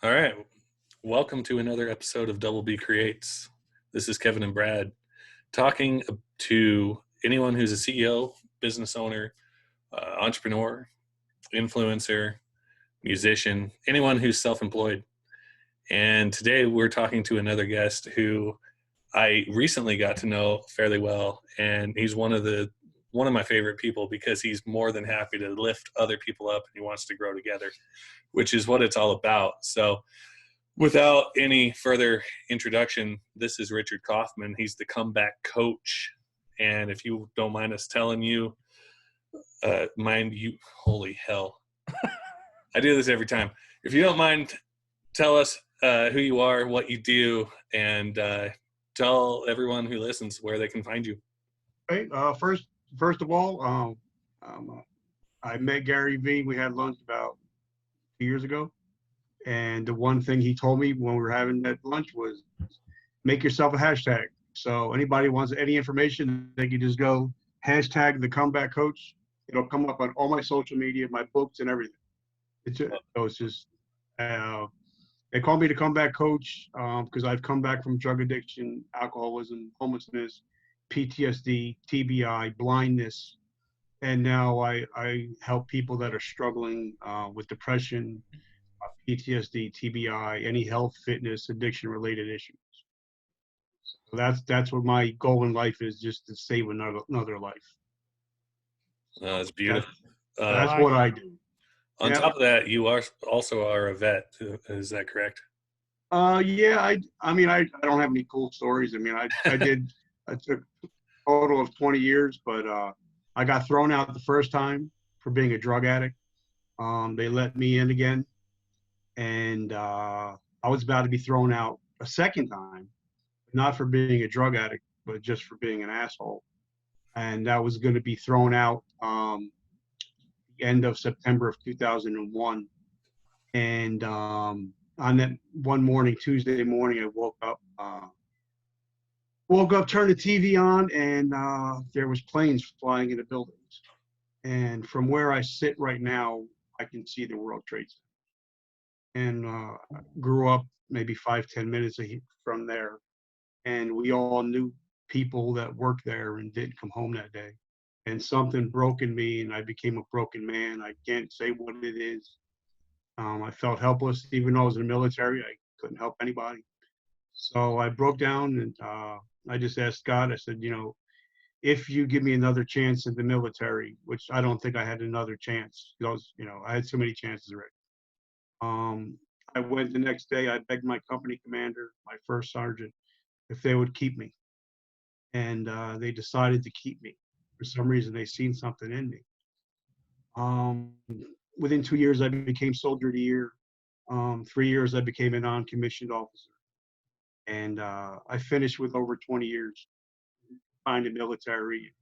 All right. Welcome to another episode of Double B Creates. This is Kevin and Brad talking to anyone who's a CEO, business owner, entrepreneur, influencer, musician, anyone who's self-employed. And today we're talking to another guest who I recently got to know fairly well, and he's one of my favorite people because he's more than happy to lift other people up and he wants to grow together, which is what it's all about. So without any further introduction, this is Richard Kaufman. He's the comeback coach. And if you don't mind us telling you, holy hell. I do this every time. If you don't mind, tell us who you are, what you do, and tell everyone who listens where they can find you. Right. First of all, I met Gary Vee. We had lunch about 2 years ago, and the one thing he told me when we were having that lunch was, "Make yourself a hashtag." So anybody wants any information, they can just go hashtag the comeback coach. It'll come up on all my social media, my books, and everything. It's just they call me the comeback coach because I've come back from drug addiction, alcoholism, homelessness, PTSD, TBI, blindness, and now I help people that are struggling with depression, PTSD, TBI, any health, fitness, addiction related issues. So that's what my goal in life is, just to save another life. That's So beautiful. that's what I do. On Yeah. top of that, you are a vet. Is that correct? Yeah. I don't have any cool stories. I took a total of 20 years, but I got thrown out the first time for being a drug addict. They let me in again, and I was about to be thrown out a second time, not for being a drug addict, but just for being an asshole. And that was going to be thrown out the end of September of 2001. And on that one morning, Tuesday morning, I woke up, turned the TV on, and there was planes flying into buildings. And from where I sit right now, I can see the World Trade Center. And grew up maybe 5-10 minutes from there, and we all knew people that worked there and didn't come home that day. And something broke in me, and I became a broken man. I can't say what it is. I felt helpless, even though I was in the military. I couldn't help anybody. So I broke down, and I just asked God. I said, if you give me another chance in the military, which I don't think I had another chance, because I had so many chances already. I went the next day. I begged my company commander, my first sergeant, if they would keep me, and they decided to keep me. For some reason, they seen something in me. Um, Within 2 years, I became soldier of the year. 3 years, I became a non-commissioned officer, and I finished with over 20 years behind the military,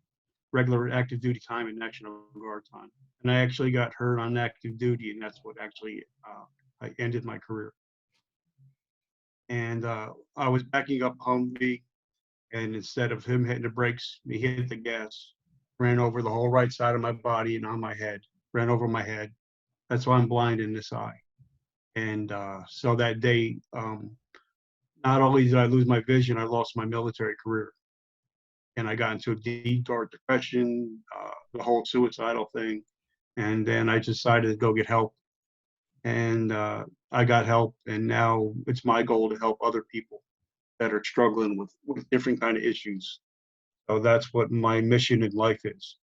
regular active duty time, and National Guard time. And I actually got hurt on active duty, and that's what actually I ended my career. And I was backing up Humvee, and instead of him hitting the brakes, he hit the gas, ran over the whole right side of my body and on my head, ran over my head. That's why I'm blind in this eye. And so that day, not only did I lose my vision, I lost my military career. And I got into a deep, dark depression, the whole suicidal thing. And then I decided to go get help. And I got help, and now it's my goal to help other people that are struggling with different kind of issues. So that's what my mission in life is.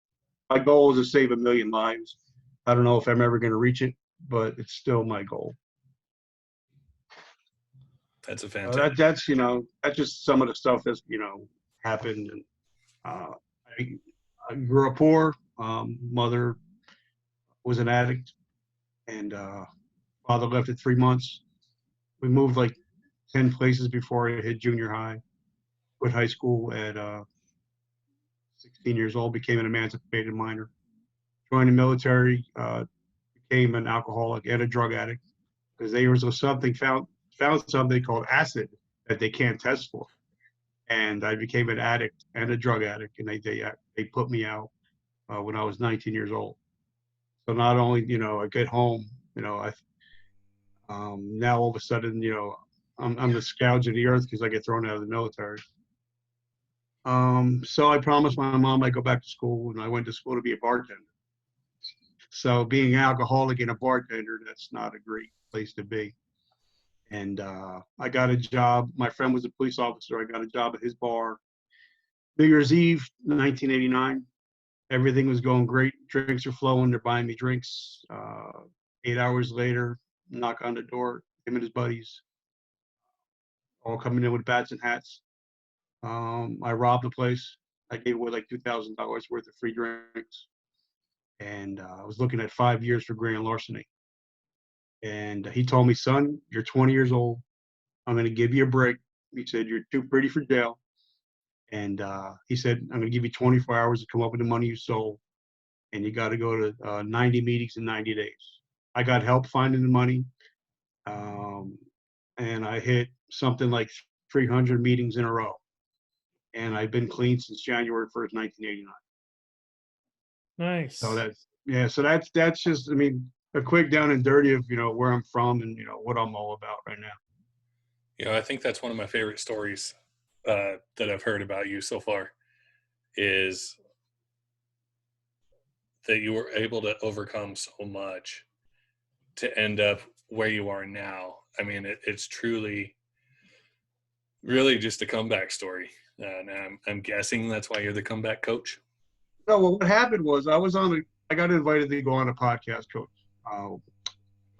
My goal is to save 1 million lives. I don't know if I'm ever going to reach it, but it's still my goal. That's a fantastic. That's just some of the stuff that's happened. And I grew up poor. Mother was an addict, and father left at 3 months. We moved like 10 places before I hit junior high. Quit high school at 16 years old, became an emancipated minor. Joined the military, became an alcoholic and a drug addict because they was something found something called acid that they can't test for, and I became an addict and a drug addict, and they put me out when I was 19 years old. So not only I get home, Now all of a sudden, I'm the scourge of the earth because I get thrown out of the military. So I promised my mom I'd go back to school, and I went to school to be a bartender. So being an alcoholic and a bartender, that's not a great place to be. And I got a job. My friend was a police officer. I got a job at his bar. New Year's Eve, 1989. Everything was going great. Drinks are flowing. They're buying me drinks. 8 hours later, knock on the door. Him and his buddies all coming in with bats and hats. I robbed the place. I gave away like $2,000 worth of free drinks, and I was looking at 5 years for grand larceny. And he told me, "Son, you're 20 years old. I'm going to give you a break." He said, "You're too pretty for jail." And he said, "I'm going to give you 24 hours to come up with the money you stole, and you got to go to 90 meetings in 90 days." I got help finding the money, um, and I hit something like 300 meetings in a row. And I've been clean since January 1st, 1989. So Nice. that's yeah. So that's just, I mean, a quick down and dirty of where I'm from and what I'm all about right now. I think that's one of my favorite stories that I've heard about you so far is that you were able to overcome so much to end up where you are now. I mean, it's truly, really just a comeback story. And I'm guessing that's why you're the comeback coach. No, well, what happened was I got invited to go on a podcast, Coach. Uh,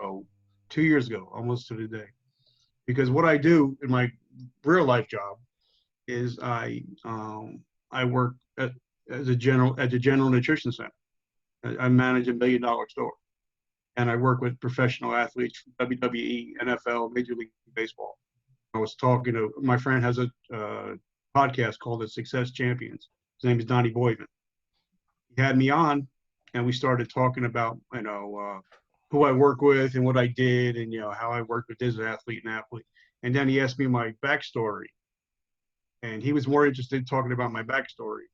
oh, 2 years ago, almost to the day, because what I do in my real life job is I work as a general nutrition center. I manage $1 million store, and I work with professional athletes from WWE, NFL, Major League Baseball. I was talking to my friend has a podcast called The Success Champions. His name is Donnie Boyman. He had me on, and we started talking about who I work with and what I did, and how I worked with this athlete and athlete. And then he asked me my backstory, and he was more interested in talking about my backstory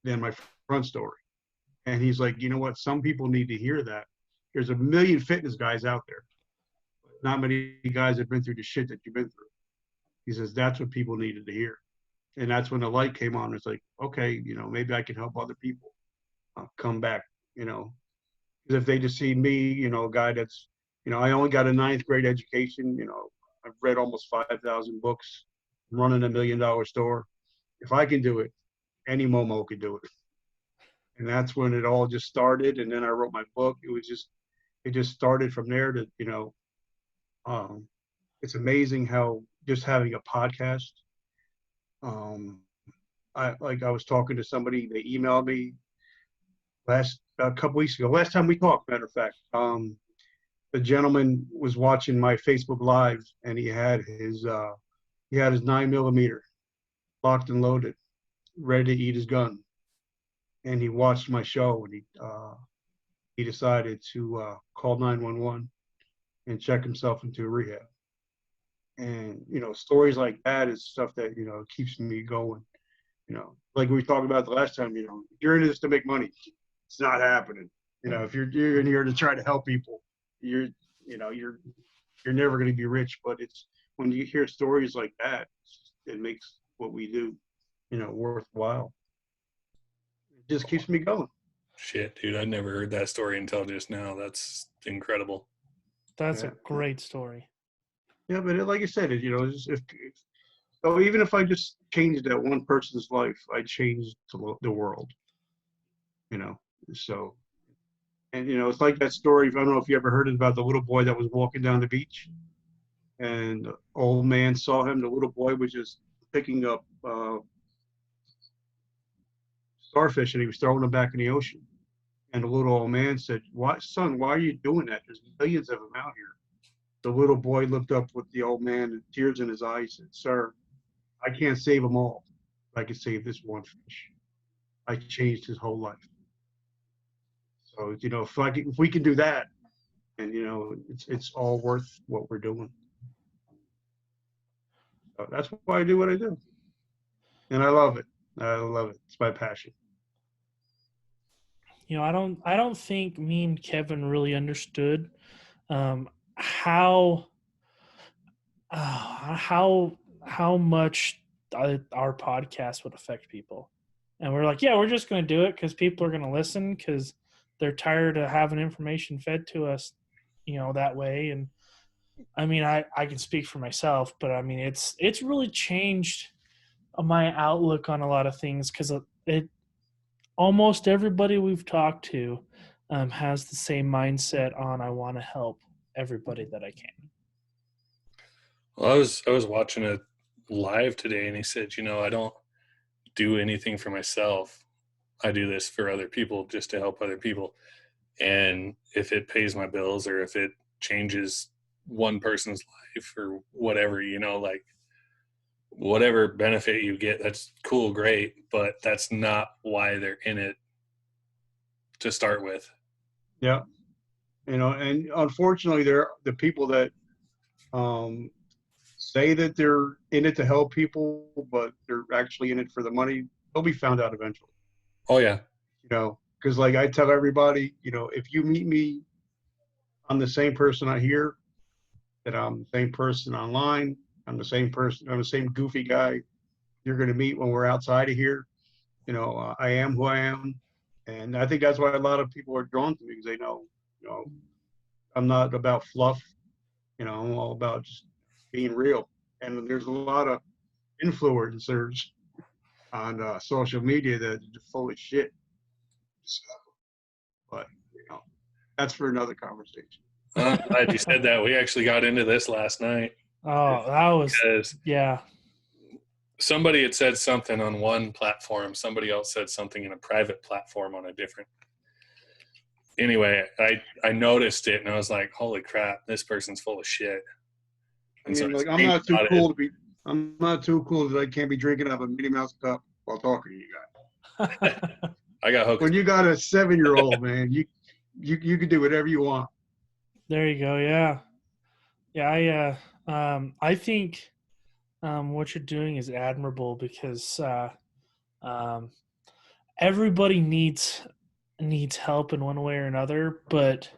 than my front story. And he's like, you know what? Some people need to hear that. There's a million fitness guys out there. Not many guys have been through the shit that you've been through. He says that's what people needed to hear. And that's when the light came on. It's like, okay, maybe I can help other people come back, because if they just see me, a guy that's, I only got a ninth grade education, I've read almost 5,000 books, I'm running $1 million store. If I can do it, any Momo could do it. And that's when it all just started. And then I wrote my book. It just started from there to, um, it's amazing how just having a podcast, I was talking to somebody, they emailed me a couple weeks ago, last time we talked, matter of fact. The gentleman was watching my Facebook Live, and he had his 9mm locked and loaded, ready to eat his gun. And he watched my show, and he decided to call 911 and check himself into rehab. And stories like that is stuff that keeps me going. Like we talked about the last time. You're in this to make money. It's not happening. If you're in here to try to help people, you're never going to be rich. But it's when you hear stories like that, it makes what we do, worthwhile. It just keeps me going. Shit, dude, I never heard that story until just now. That's incredible. That's Yeah. a great story. Yeah, but like I said, so even if I just changed that one person's life, I changed the world. So, and it's like that story. I don't know if you ever heard it about the little boy that was walking down the beach, and the old man saw him. The little boy was just picking up starfish, and he was throwing them back in the ocean. And the little old man said, "Why, son? Why are you doing that? There's millions of them out here." The little boy looked up with the old man, and tears in his eyes, and said, "Sir, I can't save them all. I can save this one fish." I changed his whole life. So if we can do that, and it's all worth what we're doing. So that's why I do what I do, and I love it. I love it. It's my passion. I don't think me and Kevin really understood how much our podcast would affect people. And we're like, yeah, we're just going to do it because people are going to listen because they're tired of having information fed to us, that way. And I mean, I can speak for myself, but I mean, it's really changed my outlook on a lot of things because it almost everybody we've talked to has the same mindset on I want to help everybody that I can. Well, I was watching it live today, and he said, I don't do anything for myself. I do this for other people, just to help other people. And if it pays my bills or if it changes one person's life or whatever, like whatever benefit you get, that's cool, great, but that's not why they're in it to start with. Yeah. And unfortunately, the people that um, say that they're in it to help people, but they're actually in it for the money, they'll be found out eventually. Oh yeah. Because like I tell everybody, if you meet me, I'm the same person I hear, that I'm the same person online. I'm the same person. I'm the same goofy guy you're going to meet when we're outside of here. I am who I am. And I think that's why a lot of people are drawn to me because they know, I'm not about fluff. I'm all about just being real. And there's a lot of influencers on social media that are full of shit. So, but that's for another conversation. I'm glad you said that. We actually got into this last night. Oh, that was, because yeah. somebody had said something on one platform, somebody else said something in a private platform on a different. Anyway, I noticed it and I was like, holy crap, this person's full of shit. I And so mean, I like, I'm not too screenshotted cool to be. I'm not too cool that I can't be drinking out of a Minnie Mouse cup while talking to you guys. I got hooked. When you got a 7-year-old, man, you can do whatever you want. There you go. Yeah. Yeah. I think what you're doing is admirable because um, everybody needs help in one way or another, but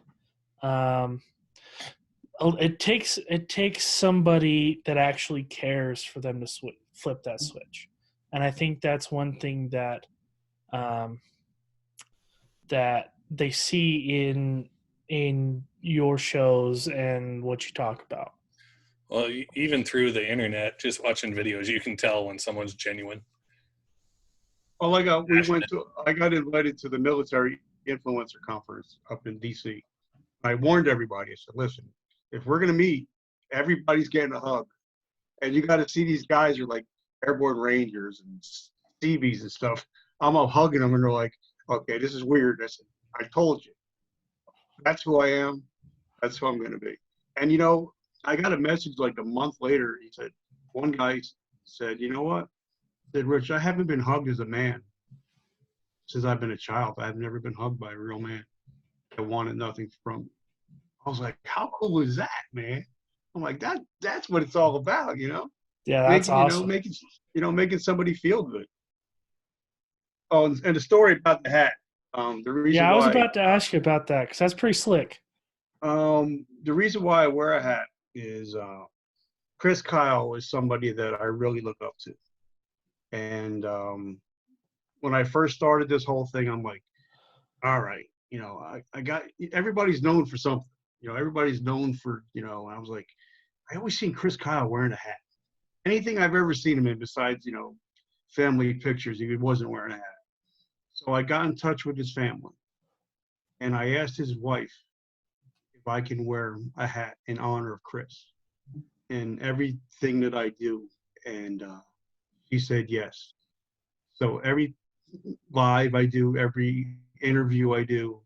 um, it takes somebody that actually cares for them to flip that switch, and I think that's one thing um, that they see in your shows and what you talk about. Well, even through the internet, just watching videos, you can tell when someone's genuine. Well, I got invited to the military influencer conference up in DC. I warned everybody. I said, listen, if we're gonna meet, everybody's getting a hug, and you got to see these guys are like airborne rangers and Seabees and stuff. I'm up hugging them, and they're like, okay, this is weird. I said, I told you, that's who I am. That's who I'm going to be. And I got a message like a month later. He said, one guy said, you know what? He said, Rich, I haven't been hugged as a man since I've been a child. I've never been hugged by a real man that wanted nothing from me. I was like, how cool is that, man? I'm like, that's what it's all about, Yeah, that's making, awesome. making somebody feel good. Oh, and the story about the hat. The reason Yeah, I was why about to ask you about that because that's pretty slick. the reason why I wear a hat is Chris Kyle is somebody that I really look up to. And when I first started this whole thing, I'm like, all right, I got everybody's known for something. Everybody's known for, and I was like, I always seen Chris Kyle wearing a hat. Anything I've ever seen him in besides, family pictures, he wasn't wearing a hat. So I got in touch with his family and I asked his wife if I can wear a hat in honor of Chris in everything that I do. And she said yes. So every live I do, every interview I do,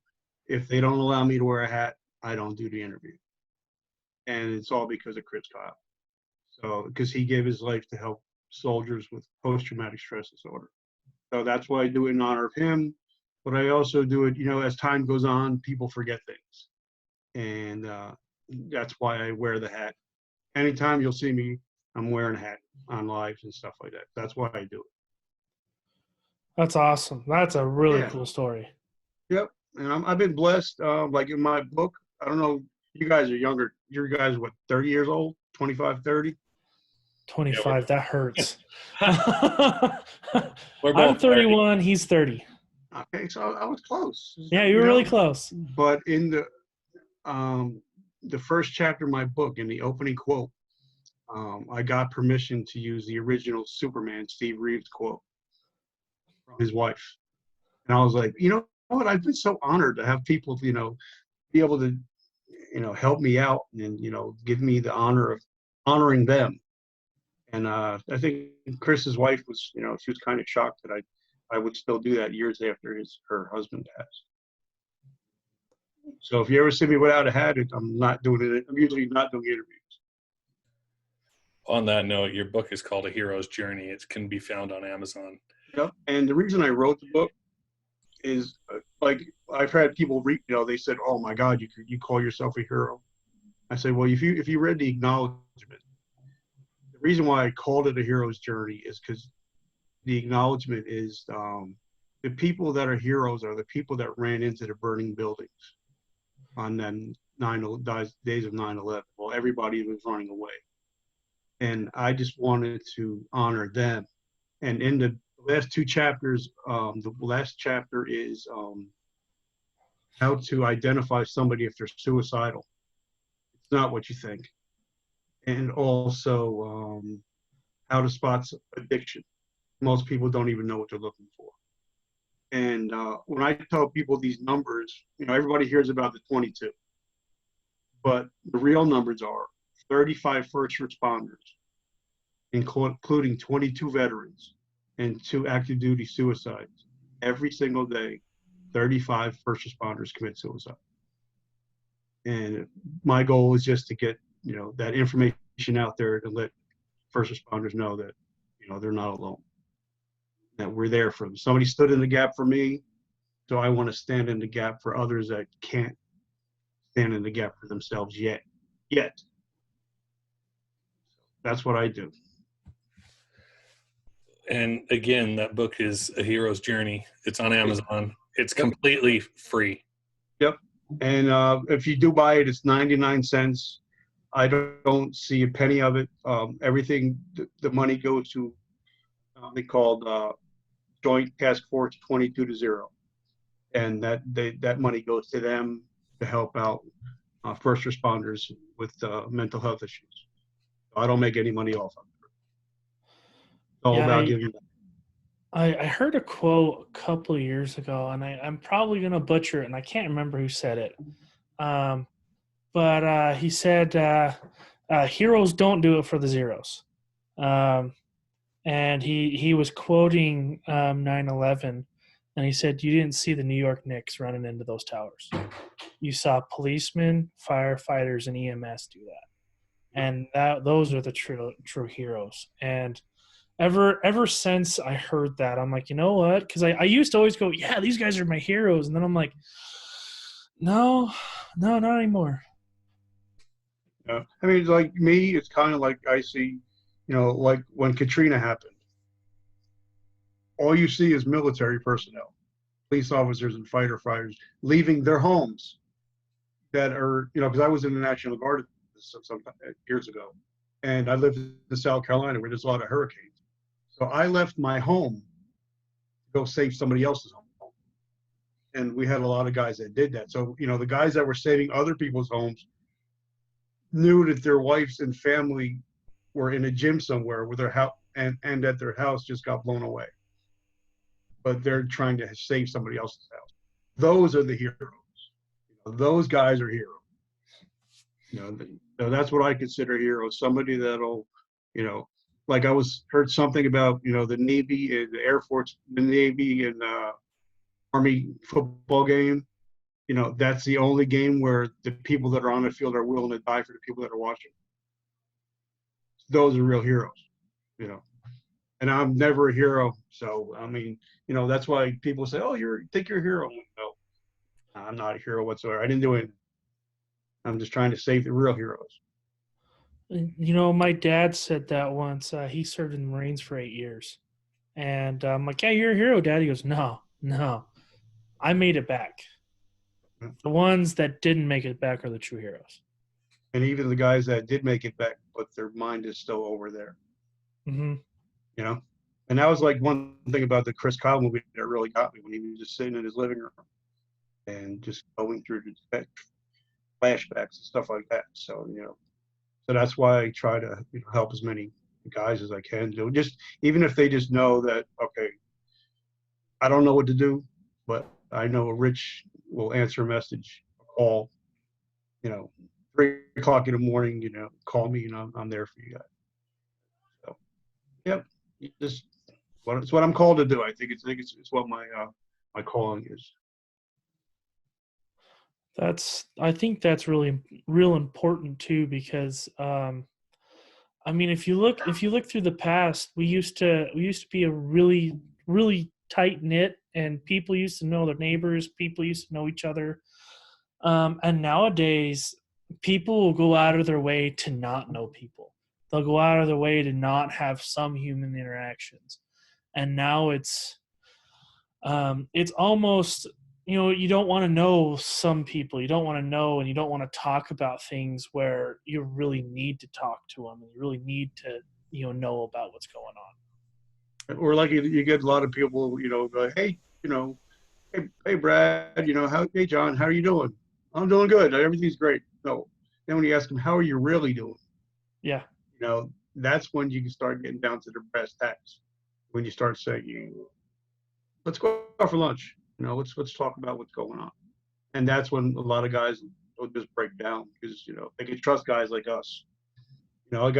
if they don't allow me to wear a hat, I don't do the interview. And it's all because of Chris Kyle. So, because he gave his life to help soldiers with post-traumatic stress disorder. So that's why I do it in honor of him. But I also do it, as time goes on, people forget things. And that's why I wear the hat. Anytime you'll see me, I'm wearing a hat on lives and stuff like that. That's why I do it. That's awesome. That's a really Yeah. cool story. Yep. And I've been blessed. Like in my book, I don't know You guys are younger. You guys are what, 30 years old? 25, 30? 25. That hurts. We're I'm both 31. He's 30. Okay, so I was close. Yeah, you were really close. But in the first chapter of my book, in the opening quote, I got permission to use the original Superman, Steve Reeves quote from his wife. And I was like, you know what? I've been so honored to have people, be able to, help me out and, give me the honor of honoring them. And I think Chris's wife was, she was kind of shocked that I would still do that years after her husband passed. So if you ever see me without a hat, I'm not doing it. I'm usually not doing interviews. On that note, your book is called A Hero's Journey. It can be found on Amazon. Yep. And the reason I wrote the book is like I've had people read, they said, "Oh my God, you call yourself a hero." I said, "Well, if you read the acknowledgement, the reason why I called it A Hero's Journey is because the acknowledgement is the people that are heroes are the people that ran into the burning buildings on them days of 9/11. Well, everybody was running away. And I just wanted to honor them. And in the last two chapters, the last chapter is how to identify somebody if they're suicidal. It's not what you think. And also how to spot addiction. Most people don't even know what they're looking for. And when I tell people these numbers, everybody hears about the 22. But the real numbers are 35 first responders, including 22 veterans and 2 active duty suicides. Every single day, 35 first responders commit suicide. And my goal is just to get, that information out there to let first responders know that, they're not alone, that we're there for them. Somebody stood in the gap for me, so I want to stand in the gap for others that can't stand in the gap for themselves yet. That's what I do. And again, that book is A Hero's Journey. It's on Amazon. It's completely free. Yep. And if you do buy it, it's 99 cents. I don't see a penny of it. Everything, the money goes to something called Joint Task Force 22-0. And that money goes to them to help out first responders with mental health issues. I don't make any money off of it. It's all about giving back. I heard a quote a couple of years ago, and I'm probably going to butcher it, and I can't remember who said it. But he said, heroes don't do it for the zeros. And he was quoting 9/11, and he said, you didn't see the New York Knicks running into those towers. You saw policemen, firefighters, and EMS do that. And those are the true heroes. And ever since I heard that, I'm like, you know what? Because I used to always go, yeah, these guys are my heroes. And then I'm like, no, not anymore. Yeah. I mean, like me, it's kind of like I see, like when Katrina happened, all you see is military personnel, police officers and fighter fighters leaving their homes that are, because I was in the National Guard some years ago, and I lived in South Carolina where there's a lot of hurricanes. So I left my home to go save somebody else's home. And we had a lot of guys that did that. So, the guys that were saving other people's homes knew that their wives and family were in a gym somewhere with their house and that their house just got blown away. But they're trying to save somebody else's house. Those are the heroes. Those guys are heroes. So that's what I consider heroes. Somebody that'll, like I heard something about, the Navy and the Air Force, the Navy and Army football game. That's the only game where the people that are on the field are willing to die for the people that are watching. Those are real heroes, and I'm never a hero. So, I mean, that's why people say, oh, think you're a hero. No, I'm not a hero whatsoever. I didn't do anything. I'm just trying to save the real heroes. My dad said that once. He served in the Marines for 8 years. And I'm like, yeah, you're a hero, Dad. He goes, no, I made it back. The ones that didn't make it back are the true heroes. And even the guys that did make it back, but their mind is still over there, Mm-hmm. you know? And that was like one thing about the Chris Kyle movie that really got me when he was just sitting in his living room and just going through the flashbacks and stuff like that. So, so that's why I try to help as many guys as I can do. Just even if they just know that, okay, I don't know what to do, but I know Rich will answer a message, a call, you know, 3 o'clock in the morning, call me, I'm there for you guys. So, yep, just it's what I'm called to do. I think it's what my calling is. I think that's really real important too, because I mean, if you look through the past, we used to be a really tight knit, and people used to know their neighbors, people used to know each other. And nowadays, people will go out of their way to not know people. They'll go out of their way to not have some human interactions. And now it's almost, you don't want to know some people. You don't want to know, and you don't want to talk about things where you really need to talk to them, and you really need to know about what's going on. Or like you get a lot of people, go, hey, hey Brad, hey John, how are you doing? I'm doing good. Everything's great. No. Then when you ask them, how are you really doing? Yeah. That's when you can start getting down to the brass tacks. When you start saying, let's go out for lunch. Let's talk about what's going on. And that's when a lot of guys will just break down because they can trust guys like us. Like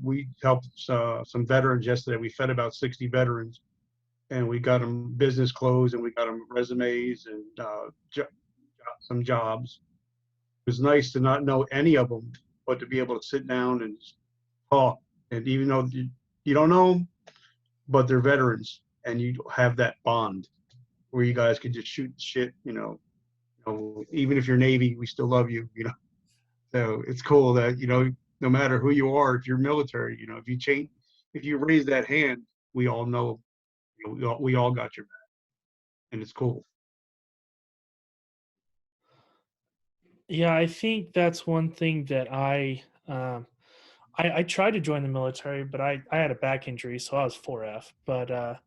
we helped some veterans yesterday. We fed about 60 veterans, and we got them business clothes, and we got them resumes and some jobs. It was nice to not know any of them, but to be able to sit down and talk. And even though you don't know them, but they're veterans, and you have that bond where you guys can just shoot shit. Even if you're Navy, we still love you. So it's cool that no matter who you are, if you're military, if you raise that hand, we all know, we all got your back, and it's cool. Yeah, I think that's one thing that I tried to join the military, but I had a back injury, so I was 4F. But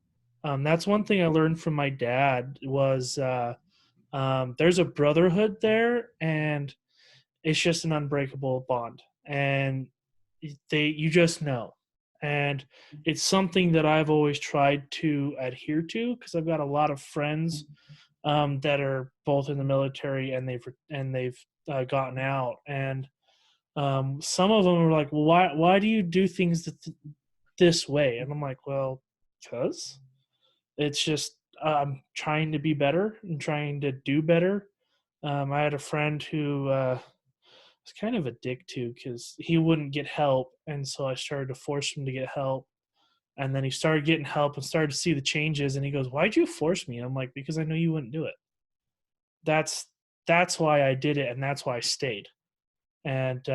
that's one thing I learned from my dad was there's a brotherhood there, and it's just an unbreakable bond, and you just know, and it's something that I've always tried to adhere to because I've got a lot of friends that are both in the military, and they've gotten out, and some of them are like, well, why do you do things this way? And I'm like, well, because it's just I'm trying to be better and trying to do better. I had a friend who was kind of a dick to because he wouldn't get help, and so I started to force him to get help. And then he started getting help and started to see the changes. And he goes, "Why'd you force me?" And I'm like, "Because I know you wouldn't do it. That's that's why I did it, and that's why I stayed." And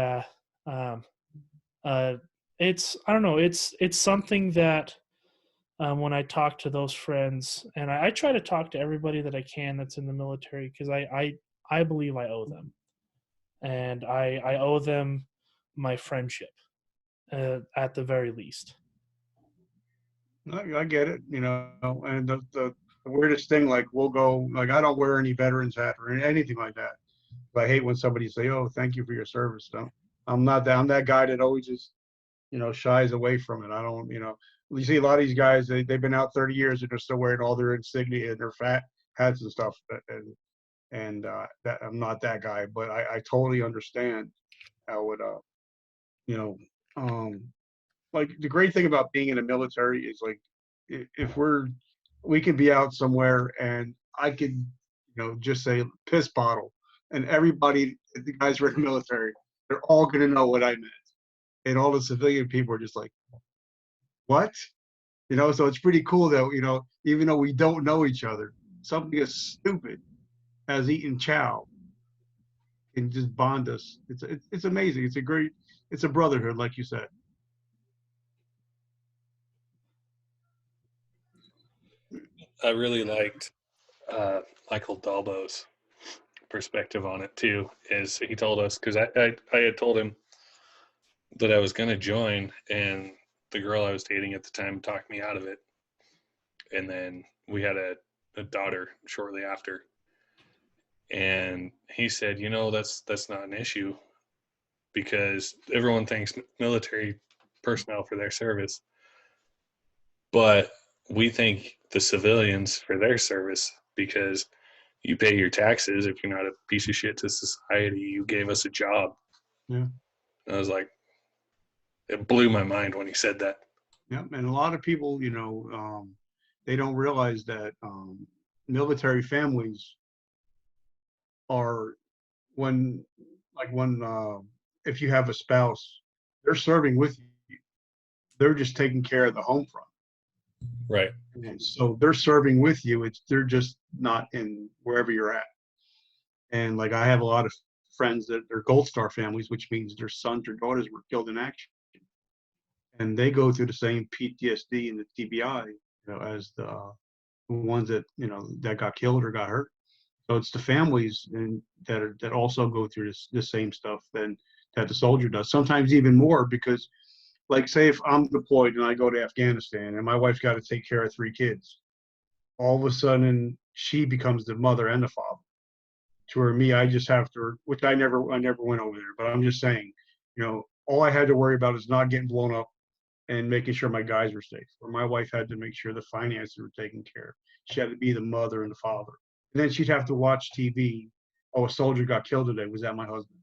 um, uh, it's I don't know, it's something that when I talk to those friends, and I try to talk to everybody that I can that's in the military because I believe I owe them, and I owe them my friendship at the very least. I get it, and the weirdest thing, like we'll go, like I don't wear any veterans hat or anything like that. I hate when somebody say, "Oh, thank you for your service." No, I'm not that. I'm that guy that always just shies away from it. I don't, you see a lot of these guys, they've been out 30 years and they're still wearing all their insignia and their fat hats and stuff. And that I'm not that guy, but I totally understand how it, you know, um, like the great thing about being in the military is like, if we can be out somewhere and I could, just say piss bottle and everybody, the guys who are in the military, they're all going to know what I meant. And all the civilian people are just like, what? So it's pretty cool that, even though we don't know each other, something as stupid as eating chow can just bond us. It's amazing. It's a brotherhood, like you said. I really liked Michael Dalbo's perspective on it too. Is he told us, because I had told him that I was going to join, and the girl I was dating at the time talked me out of it, and then we had a daughter shortly after. And he said, that's not an issue because everyone thanks military personnel for their service, but we thank the civilians for their service because you pay your taxes. If you're not a piece of shit to society, you gave us a job. Yeah. And I was like, it blew my mind when he said that. Yeah. And a lot of people, they don't realize that military families are when, if you have a spouse, they're serving with you. They're just taking care of the home front. Right. And so they're serving with you. They're just not in wherever you're at. And like I have a lot of friends that are Gold Star families, which means their sons or daughters were killed in action, and they go through the same PTSD and the TBI, as the ones that got killed or got hurt. So it's the families and that also go through the same stuff that the soldier does. Sometimes even more because, like, say if I'm deployed and I go to Afghanistan and my wife's got to take care of 3 kids, all of a sudden she becomes the mother and the father. To where me, I just have to, which I never went over there, but I'm just saying, all I had to worry about is not getting blown up and making sure my guys were safe. Or my wife had to make sure the finances were taken care of. She had to be the mother and the father. And then she'd have to watch TV. Oh, a soldier got killed today. Was that my husband?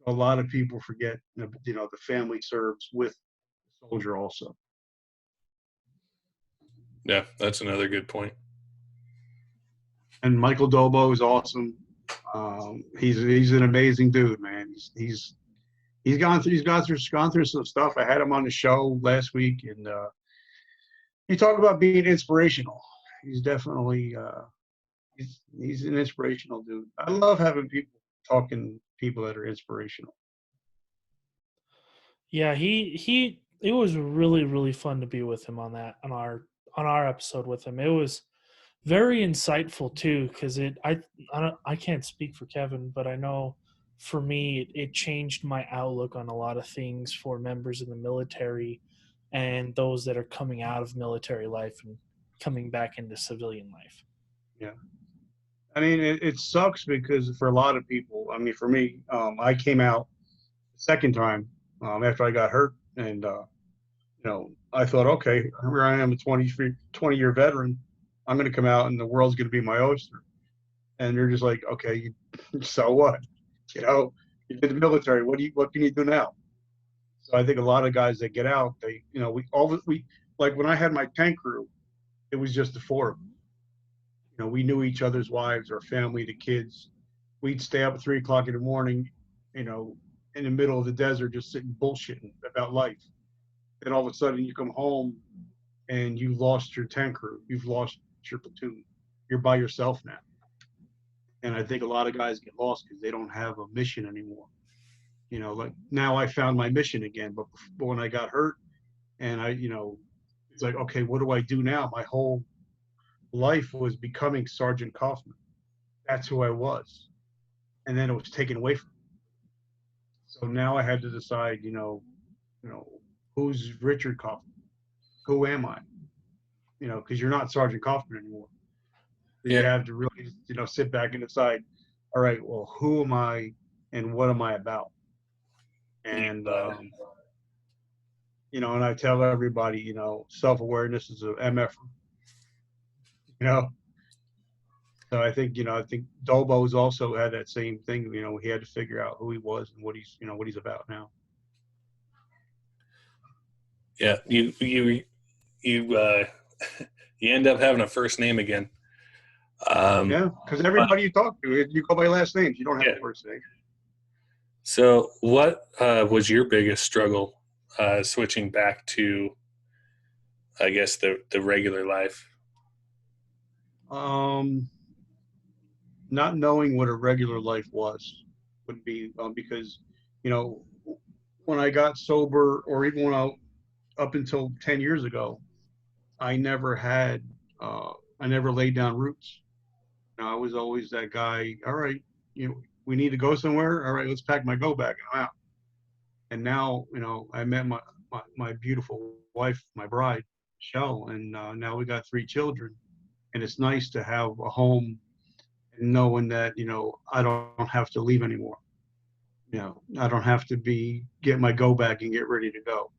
A lot of people forget, the family serves with the soldier also. Yeah, that's another good point. And Michael Dobo is awesome. He's an amazing dude, man. He's gone through some stuff. I had him on the show last week, and he talked about being inspirational. He's definitely he's an inspirational dude. I love having people that are inspirational. Yeah, he it was really really fun to be with him on our episode with him. It was very insightful too because I can't speak for Kevin, but I know for me it changed my outlook on a lot of things for members in the military and those that are coming out of military life and coming back into civilian life. Yeah. I mean, it sucks because for a lot of people, I mean, for me, I came out the second time after I got hurt, and I thought, okay, here I am, a 20-year veteran. I'm going to come out, and the world's going to be my oyster. And they're just like, okay, so what? You did the military. What can you do now? So I think a lot of guys that get out, we like when I had my tank crew, it was just the four of them. We knew each other's wives, our family, the kids. We'd stay up at 3 o'clock in the morning, in the middle of the desert, just sitting bullshitting about life. Then all of a sudden you come home and you lost your tank crew. You've lost your platoon. You're by yourself now. And I think a lot of guys get lost because they don't have a mission anymore. Like now I found my mission again, but when I got hurt and it's like, okay, what do I do now? My whole life was becoming Sergeant Kaufman. That's who I was. And then it was taken away from me. So now I had to decide, who's Richard Kaufman? Who am I? Because you're not Sergeant Kaufman anymore. You have to really, sit back and decide, all right, well, who am I and what am I about? And, and I tell everybody, self-awareness is a MF, So I think Dolbo's also had that same thing. He had to figure out who he was and what he's about now. Yeah, you you end up having a first name again. Yeah, because everybody you talk to, you go by last names. You don't have a first name. So, what was your biggest struggle switching back to, I guess, the regular life? Not knowing what a regular life would be because, when I got sober, or even up until 10 years ago, I never laid down roots. You know, I was always that guy. All right, you know, we need to go somewhere. All right, let's pack my go bag and I'm out. And now, you know, I met my beautiful wife, my bride, Michelle, and now we got 3 children. And it's nice to have a home and knowing that, you know, I don't have to leave anymore. You know, I don't have to get my go bag and get ready to go.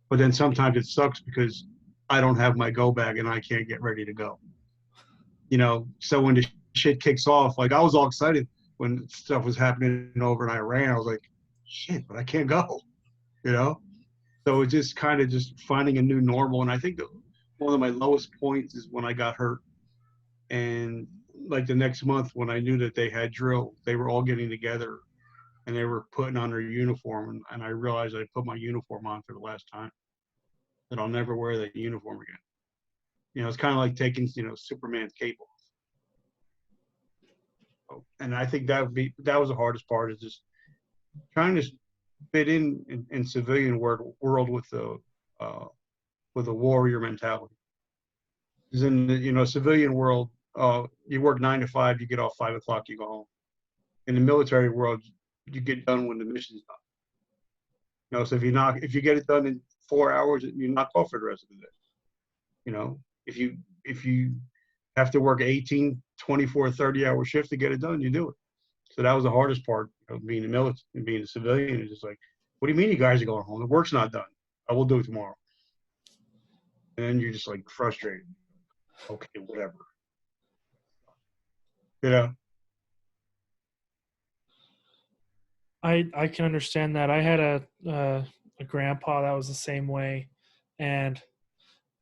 But then sometimes it sucks because I don't have my go bag and I can't get ready to go. You know, so when the shit kicks off, like I was all excited when stuff was happening over in Iran. I was like, shit, but I can't go, you know? So it's just kind of just finding a new normal. And I think that one of my lowest points is when I got hurt. And like the next month when I knew that they had drill, they were all getting together and they were putting on their uniform. And I realized I put my uniform on for the last time, that I'll never wear that uniform again. You know, it's kind of like taking, you know, Superman's cape off. So, and I think that was the hardest part, is just trying to fit in civilian world with a warrior mentality. Because in the, you know, civilian world, you work 9 to 5, you get off 5 o'clock, you go home. In the military world, you get done when the mission's done. You know, so if you get it done in 4 hours, you knock off for the rest of the day. You know, if you have to work 18, 24, 30-hour shift to get it done, you do it. So that was the hardest part of being a military and being a civilian. It's just like, what do you mean you guys are going home? The work's not done. I will do it tomorrow. And then you're just like frustrated. Okay, whatever. You know? I can understand that. I had a grandpa that was the same way, and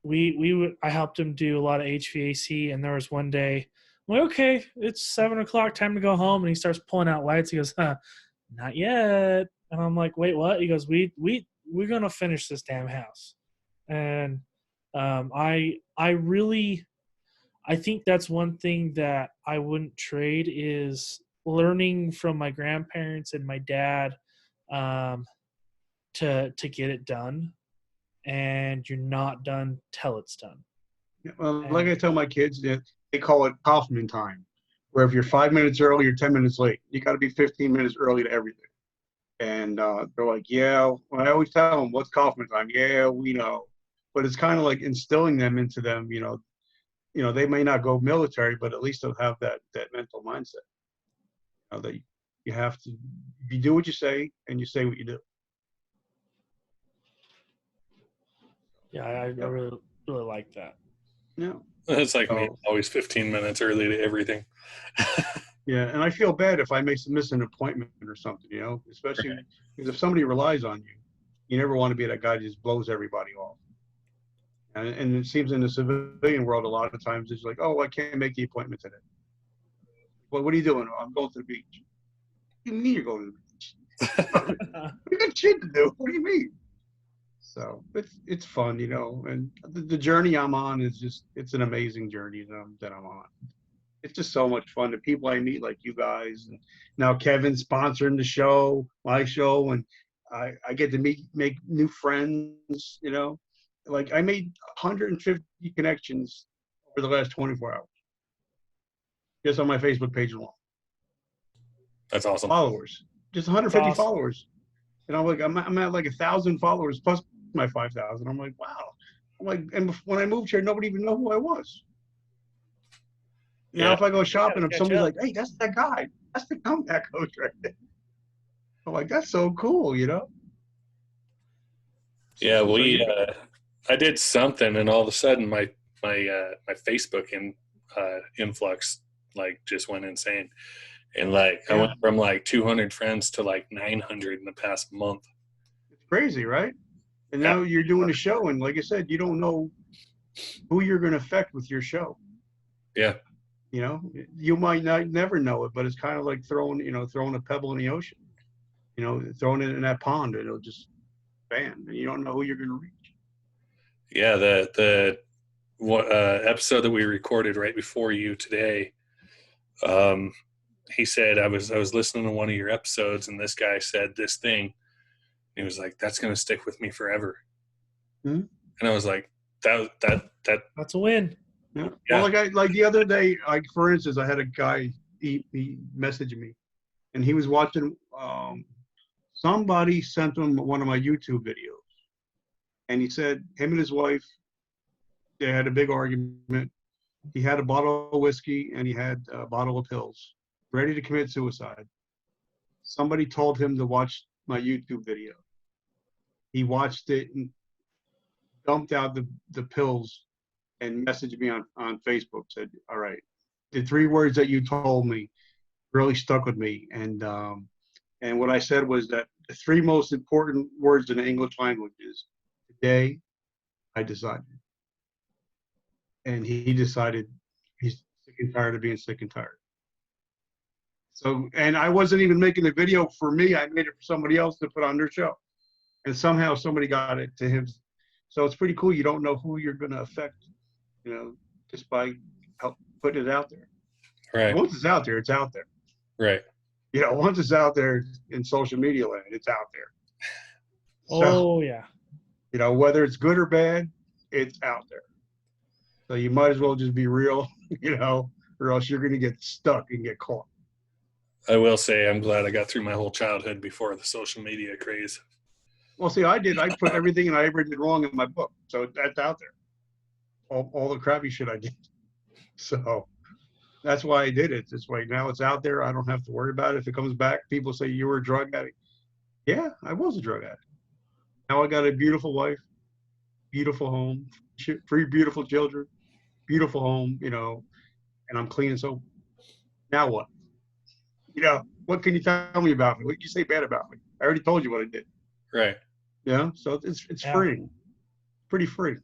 I helped him do a lot of HVAC. And there was one day, I'm like, okay, it's 7 o'clock, time to go home. And he starts pulling out lights. He goes, not yet. And I'm like, wait, what? He goes, we're gonna finish this damn house. And I really, I think that's one thing that I wouldn't trade, is learning from my grandparents and my dad, um, to get it done, and you're not done till it's done. Well, like And I tell my kids, they call it Kaufman time, where if you're 5 minutes early, you're 10 minutes late. You got to be 15 minutes early to everything. And they're like, yeah. Well, I always tell them, what's Kaufman time? Yeah, we know. But it's kind of like instilling them into them. You know, they may not go military, but at least they'll have that mental mindset. You know, that you have to, you do what you say, and you say what you do. yeah, I Yep. really really like that. Yeah. It's like me, So always 15 minutes early to everything. yeah, and I feel bad if I miss an appointment or something. You know, especially because if somebody relies on you, you never want to be that guy that just blows everybody off. And it seems in the civilian world, a lot of times it's like, oh, I can't make the appointment today. Well, what are you doing? I'm going to the beach. What do you mean you're going to the beach? We got shit to do. What do you mean? So it's fun, you know. And the journey I'm on is it's an amazing journey that I'm on. It's just so much fun. The people I meet, like you guys, and now Kevin's sponsoring the show, my show, and I get to make new friends. You know, like I made 150 connections over the last 24 hours just on my Facebook page alone. That's awesome. Followers, just That's 150 awesome. followers. And I'm at like 1,000 followers plus my 5,000. I'm like, wow. I'm like, and when I moved here, nobody even knew who I was. Now, Yeah. if I go You shopping, gotta if catch somebody's up. like, hey, that's that guy. That's the comeback coach right there. I'm like, that's so cool, you know? Yeah. So you, I did something, and all of a sudden my Facebook influx like just went insane. And like I yeah, went from like 200 friends to like 900 in the past month. it's crazy, right? And Yeah. now you're doing a show. And like I said, you don't know who you're going to affect with your show. Yeah. You know, you might not never know it, but it's kind of like throwing a pebble in the ocean, you know, throwing it in that pond, and it'll just bam, and you don't know who you're going to reach. Yeah. The episode that we recorded right before you today, um, he said I was listening to one of your episodes, and this guy said this thing. He was like, "That's going to stick with me forever." Hmm? And I was like, "That That's a win. Yeah. Yeah. Well, like the other day, like for instance, I had a guy he messaged me, and he was watching. Somebody sent him one of my YouTube videos, and he said him and his wife they had a big argument. He had a bottle of whiskey and he had a bottle of pills, ready to commit suicide. Somebody told him to watch my YouTube video. He watched it and dumped out the pills and messaged me on Facebook. Said, "All right, the three words that you told me really stuck with me." And what I said was that the three most important words in the English language is today I decided. And he decided he's sick and tired of being sick and tired. So, and I wasn't even making the video for me. I made it for somebody else to put on their show. And somehow somebody got it to him. So it's pretty cool. You don't know who you're going to affect, just by putting it out there. Right. Once it's out there, it's out there. Right. Once it's out there in social media land, it's out there. Oh, yeah. Whether it's good or bad, it's out there. So you might as well just be real, or else you're going to get stuck and get caught. I will say I'm glad I got through my whole childhood before the social media craze. Well, see, I did. I put everything I ever did wrong in my book. So that's out there. All the crappy shit I did. So that's why I did it this way. Now it's out there. I don't have to worry about it. If it comes back, people say you were a drug addict. Yeah, I was a drug addict. Now I got a beautiful wife, beautiful home, 3 beautiful children, beautiful home, and I'm clean and sober. Now what? What can you tell me about me? What can you say bad about me? I already told you what I did. Right. Yeah, so it's Yeah. free, pretty free.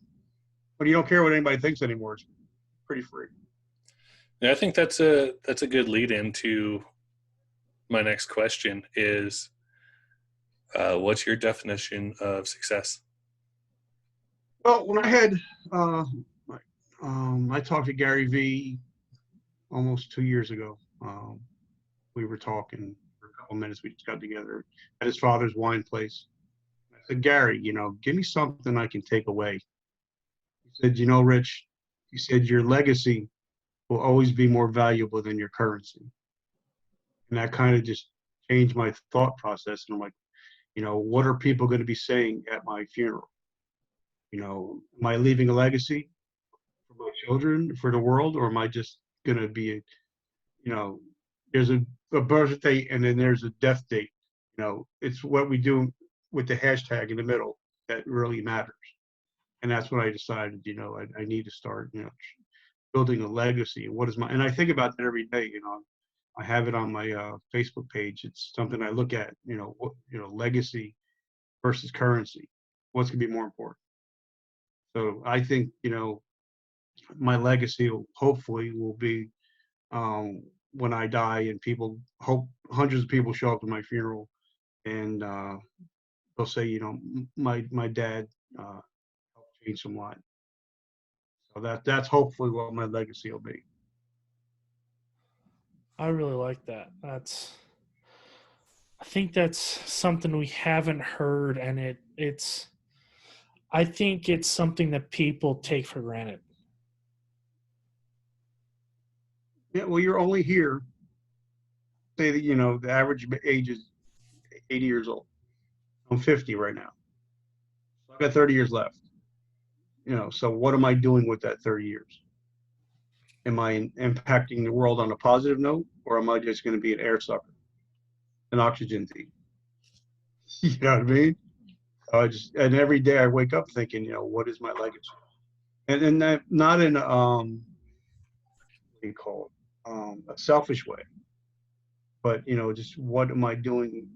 But you don't care what anybody thinks anymore. It's pretty free. Yeah, I think that's a good lead into my next question is, what's your definition of success? Well, when I had, I talked to Gary V almost 2 years ago. We were talking for a couple minutes. We just got together at his father's wine place. I said, Gary, give me something I can take away. He said, Rich, he said, your legacy will always be more valuable than your currency. And that kind of just changed my thought process. And I'm like, what are people going to be saying at my funeral? Am I leaving a legacy for my children, for the world, or am I just going to be, there's a birth date and then there's a death date. It's what we do with the hashtag in the middle that really matters. And that's when I decided, I need to start, building a legacy. And I think about that every day, I have it on my Facebook page. It's something I look at, legacy versus currency. What's going to be more important? So I think, my legacy hopefully will be when I die and hundreds of people show up to my funeral and they'll say, my dad helped change some lives. So that's hopefully what my legacy will be. I really like that. I think that's something we haven't heard, and I think it's something that people take for granted. Yeah, well, you're only here. Say that the average age is 80 years old. I'm 50 right now. I've got 30 years left. So what am I doing with that 30 years? Am I impacting the world on a positive note, or am I just going to be an air sucker, an oxygen thief? You know what I mean? And every day I wake up thinking, what is my legacy? And that not in what do you call it, a selfish way, but just what am I doing,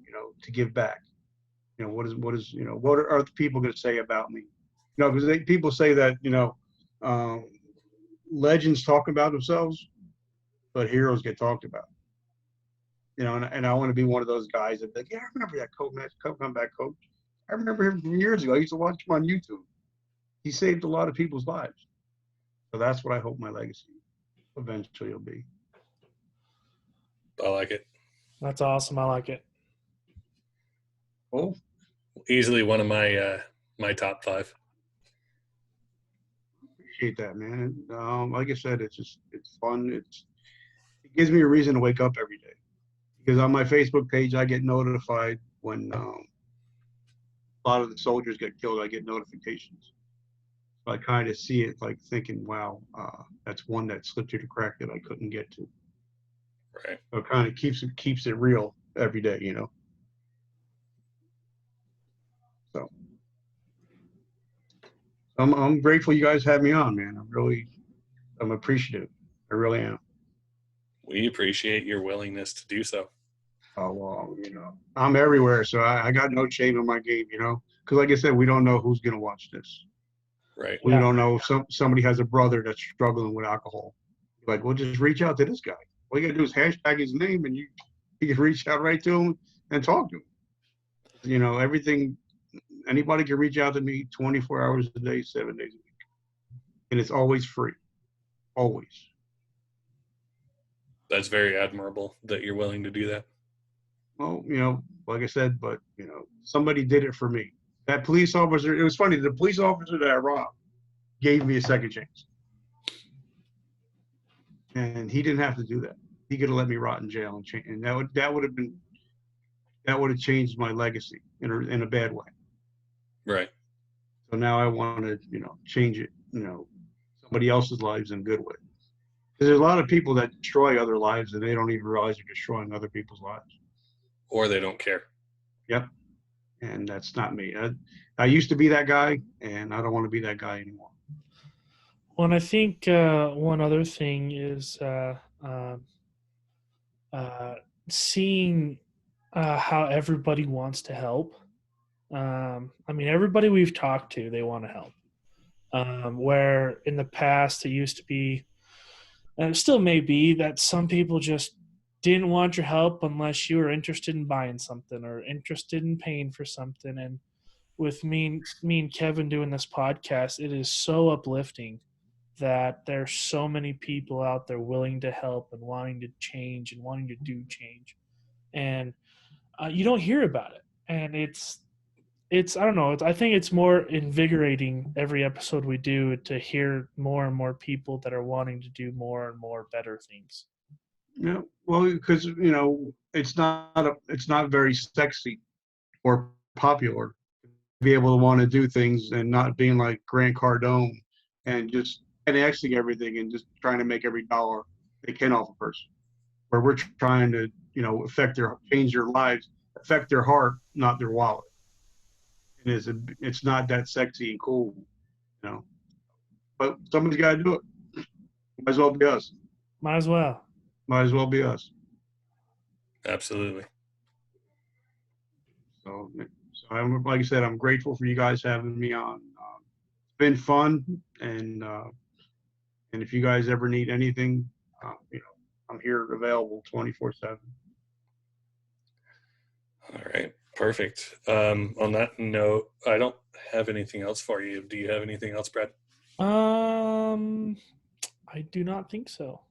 to give back? What are other people going to say about me? Because people say that legends talk about themselves, but heroes get talked about. And I want to be one of those guys that like, yeah, I remember that comeback coach. I remember him from years ago. I used to watch him on YouTube. He saved a lot of people's lives. So that's what I hope my legacy eventually will be. I like it. That's awesome. I like it. Oh, Easily one of my top 5. appreciate that, man. Like I said, it's fun. It gives me a reason to wake up every day because on my Facebook page, I get notified when a lot of the soldiers get killed. I get notifications. So I kind of see it like thinking, wow, that's one that slipped through the crack that I couldn't get to. Right. So it kind of keeps it real every day, So I'm grateful you guys had me on, man. I'm appreciative. I really am. We appreciate your willingness to do so. Oh, well, I'm everywhere, so I got no shame in my game, because like I said, we don't know who's going to watch this. Right. We Yeah. don't know if somebody has a brother that's struggling with alcohol. Like, we'll just reach out to this guy. All you got to do is hashtag his name, and you can reach out right to him and talk to him. Everything, anybody can reach out to me 24 hours a day, 7 days a week. And it's always free. Always. That's very admirable that you're willing to do that. Well, like I said, but, somebody did it for me. That police officer, it was funny, the police officer that I robbed gave me a second chance. And he didn't have to do that. He could have let me rot in jail and that would have changed my legacy in a bad way. Right. So now I want to, change it, somebody else's lives in a good way. Because there's a lot of people that destroy other lives and they don't even realize they're destroying other people's lives. Or they don't care. Yep. And that's not me. I used to be that guy, and I don't want to be that guy anymore. Well, and I think one other thing is seeing how everybody wants to help. I mean, everybody we've talked to, they want to help. Where in the past it used to be, and it still may be, that some people just didn't want your help unless you were interested in buying something or interested in paying for something. And with me and Kevin doing this podcast, it is so uplifting that there's so many people out there willing to help and wanting to change and wanting to do change. And you don't hear about it. And it's I don't know. I think it's more invigorating every episode we do to hear more and more people that are wanting to do more and more better things. Yeah, well, because it's not very sexy or popular to be able to want to do things and not being like Grant Cardone and just annexing everything and just trying to make every dollar they can off a person. Where we're trying to change their lives, affect their heart, not their wallet. It's not that sexy and cool, But somebody's got to do it. Might as well be us. Might as well. Might as well be us. Absolutely. So like I said, I'm grateful for you guys having me on. It's been fun, and if you guys ever need anything, I'm here available 24/7. All right. Perfect. On that note, I don't have anything else for you. Do you have anything else, Brad? I do not think so.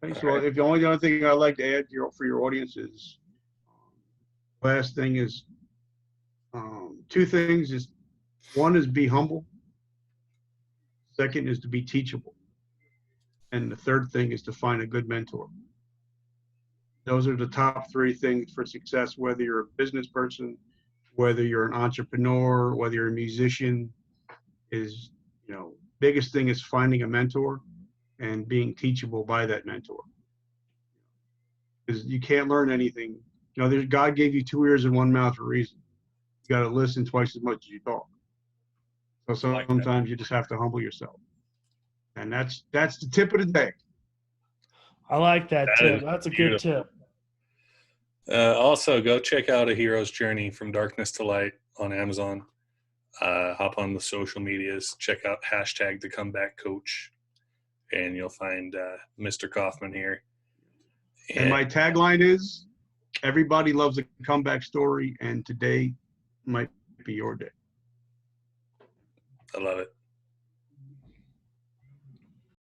Okay, so if the only other thing I'd like to add for your audience is, last thing is, two things is, one is be humble. Second is to be teachable. And the third thing is to find a good mentor. Those are the top three things for success, whether you're a business person, whether you're an entrepreneur, whether you're a musician, is, biggest thing is finding a mentor and being teachable by that mentor. Because you can't learn anything. God gave you 2 ears and 1 mouth for a reason. You got to listen twice as much as you talk. So sometimes you just have to humble yourself. And that's the tip of the day. I like that tip. That's a good tip. Also, go check out A Hero's Journey from Darkness to Light on Amazon. Hop on the social medias. Check out hashtag The Comeback Coach, and you'll find Mr. Kaufman here. And my tagline is, everybody loves a comeback story, and today might be your day. I love it.